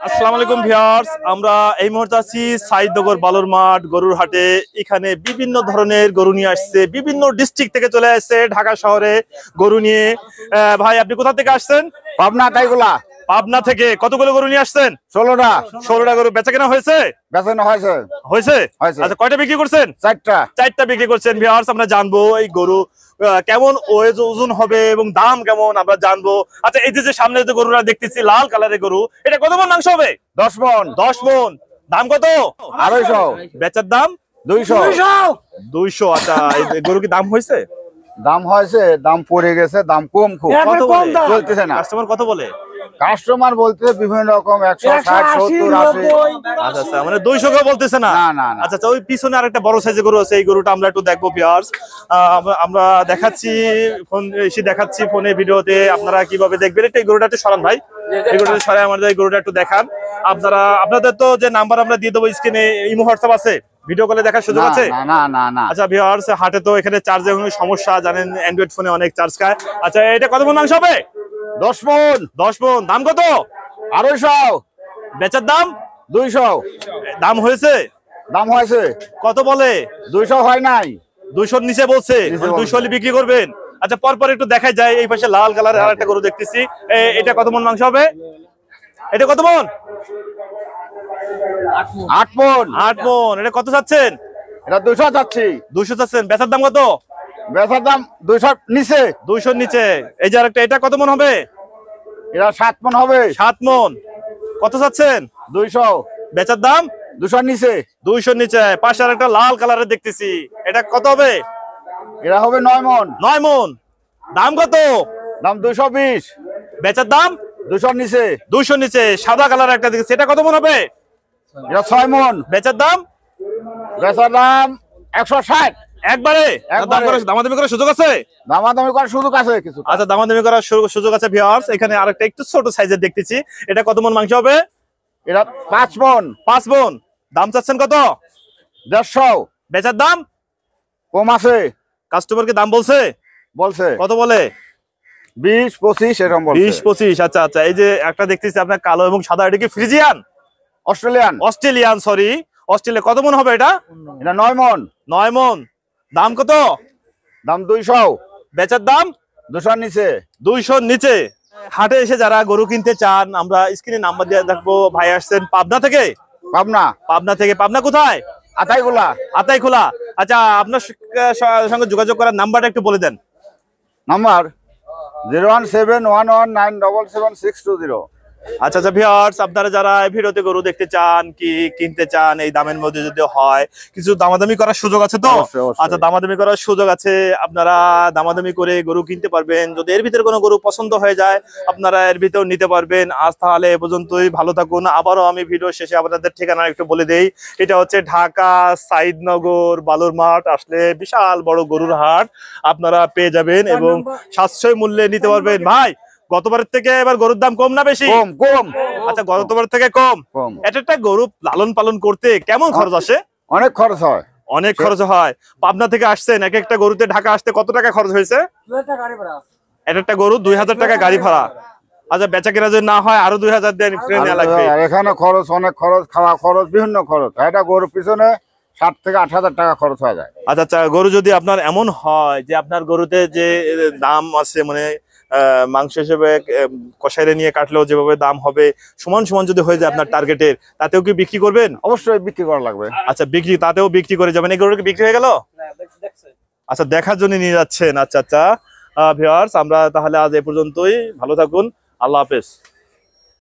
আসসালামু আলাইকুম ভিউয়ার্স, আমরা এই মুহূর্তে আছি সাইদনগর বালুর মাঠ গরুর হাটে। এখানে বিভিন্ন ধরনের গরু নিয়ে আসছে, বিভিন্ন ডিস্ট্রিক্ট থেকে চলে আসছে ঢাকা শহরে গরু নিয়ে। ভাই, আপনি কোথা থেকে আসছেন? পাবনা তাইগুলা। পাবনা থেকে কতগুলো গরু নিয়ে আসছেন? 16টা গরু বেচা কেনা হয়েছে? বেচানো হয়েছে। আচ্ছা, কয়টা বিক্রি করছেন? 4টা বিক্রি করছেন। ভিউয়ার্স, আমরা জানবো এই গরু কেমন ওজন হবে এবং দাম কেমন আমরা জানবো। আচ্ছা, এই যে সামনে যে গরুরা দেখতেছি লাল কালারের গরু, এটা কত মণ মাংস হবে? 10 মণ। 10 মণ। দাম কত? 250। বেচার দাম 200। আচ্ছা, এই গরু কি দাম হয়েছে? দাম হয়েছে, দাম পড়ে গেছে, দাম কম খুব। কত বলে? চলতেছে না। কাস্টমার কত বলে? কাস্টমার বলতে বিভিন্ন রকম 160, 70, 80। আচ্ছা, মানে 200 কেউ বলতেছে না? না। আচ্ছা, ওই পিছনে আরেকটা বড় সাইজের গরু আছে, এই গরুটা আমরা একটু দেখবো ভিউয়ার্স। আমরা দেখাচ্ছি ফোনে ভিডিওতে, আপনারা কিভাবে দেখবেন। এই গরুটা একটু সরান ভাই, এই গরুটা সরাই আমাদের এই গরুটা একটু দেখান। আপনাদের তো যে নাম্বার আমরা দিয়ে দেবো স্ক্রিনে, ইমো হোয়াটসঅ্যাপ আছে, ভিডিও কলে দেখার সুযোগ আছে? না। আচ্ছা ভিউয়ার্স, হাটে তো এখানে চার্জের সমস্যা, জানেন অ্যান্ড্রয়েড ফোনে অনেক চার্জ খায়। আচ্ছা, এটা কত মণ মাংস হবে? 10 মণ। 10 মণ। দাম কত? 250। বেচার দাম 200। দাম হয়েছে? দাম হয়েছে। কত বলে? 200 হয় নাই। 200 নিচে বলছে, 200 হলে বিক্রি করবেন। আচ্ছা, পরপর একটু দেখাই যায়। এই পাশে লাল কালারের আর একটা গরু দেখতেছি, এটা কত মণ মাংস হবে? এটা কত মণ? 8 মণ। 8 মণ। এটা কত চাচ্ছেন? এটা 200 যাচ্ছি। 200 চাচ্ছেন। বেচার দাম কত? বেচার দাম 200 নিচে। 200 নিচে। এই যে আরেকটা, এটা কত মণ হবে? এটা 7 মণ হবে। 7 মণ। কত চাচ্ছেন? 200। বেচার দাম 200 নিচে। 200 নিচে। পাশে আরেকটা লাল কালারের দেখতেছি, এটা কত হবে? এটা হবে 9 মণ। 9 মণ। দাম কত? দাম 220। বেচার দাম 200 নিচে। 200 নিচে। সাদা কালার একটা দেখতেছি, এটা কত মণ হবে? এটা 6 মণ। বেচার দাম? বেচার দাম 160। একবারে দামাদামি করার সুযোগ আছে? দামাদামি করার সুযোগ আছে কিছু। আচ্ছা, দামাদামি করার সুযোগ আছে ভিউয়ার্স। এখানে আরেকটা একটু ছোট সাইজের দেখতেছি, এটা কত মণ মাংস হবে? এটা 5 মণ। 5 মণ। দাম চাচ্ছেন কত? 150। বেচার দাম কম আছে। কাস্টমারকে দাম বলছে? কত বলে? 20, 25 এরকম বলছে। 20, 25। আচ্ছা, এই যে একটা দেখতেছি আপনার কালো এবং সাদা, এটা কি ফ্রিজিয়ান? Australian, sorry, Australia. কত মণ হবে এটা? এটা 9 মণ। 9 মণ। দাম কত? দাম 200। বেচার দাম 200 নিচে। 200 নিচে। হাটে এসে যারা গরু কিনতে চান, আমরা স্ক্রিনে নাম্বার দিয়ে দেখবো। ভাই আসছেন পাবনা থেকে? পাবনা থেকে। পাবনা কোথায়? আতাইখোলা। আচ্ছা, আপনার সঙ্গে যোগাযোগ করার নাম্বারটা একটু বলে দেন। নাম্বার 01711977620। আচ্ছা ভিউয়ার্স, আপনারা যারা ভিডিওতে গরু দেখতে চান, কি কিনতে চান, এই দামের মধ্যে যদি হয়, কিছু দামাদামি করার সুযোগ আছে তো? আচ্ছা, দামাদামি করার সুযোগ আছে, আপনারা দামাদামি করে গরু কিনতে পারবেন। যদি এর ভিতরে কোনো গরু পছন্দ হয়ে যায়, আপনারা এর ভিতরেও নিতে পারবেন। আজ তাহলে এ পর্যন্তই, ভালো থাকুন। আবারও আমি ভিডিও শেষে আপনাদের ঠিকানা একটু বলে দেই। এটা হচ্ছে ঢাকা সাইদনগর বালুর মাঠ। আসলে বিশাল বড় গরুর হাট আপনারা পেয়ে যাবেন এবং সাশ্রয় মূল্যে নিতে পারবেন। ভাই, গতবারের থেকে এবার গরুর দাম কম না বেশি? কম। আচ্ছা, গতবার থেকে কম। একটা গরু লালন পালন করতে কেমন খরচ আসে? অনেক খরচ হয়। পাবনা থেকে আসছেন, একটা গরুতে ঢাকা আসতে কত টাকা খরচ হয়েছে? একটা গরু 2000 টাকা গাড়ি ভাড়া। আচ্ছা, বেচা কেনা যদি না হয় আরো 2000 দেন নেওয়া লাগবে। এখানে খরচ, অনেক খরচ, খাওয়া খরচ, বিভিন্ন খরচ। একটা গরুর পিছনে 7 থেকে 8000 টাকা খরচ হয়ে যায়। আচ্ছা, গরু যদি আপনার এমন হয় যে আপনার গরুতে যে দাম আছে, মানে মাংস হিসেবে কষাইরে নিয়ে কাটলেও যেভাবে দাম হবে সমান যদি হয়ে যায় আপনার টার্গেটের, তাতেও কি বিক্রি করবেন? অবশ্যই বিক্রি করা লাগবে। আচ্ছা, তাতেও বিক্রি করে যাবেন। এই গরুটা বিক্রি হয়ে গেল? আচ্ছা, দেখার জন্য নিয়ে যাচ্ছেন। আচ্ছা ভিউয়ার্স, আমরা তাহলে আজ এ পর্যন্তই। ভালো থাকুন। আল্লাহ হাফেজ।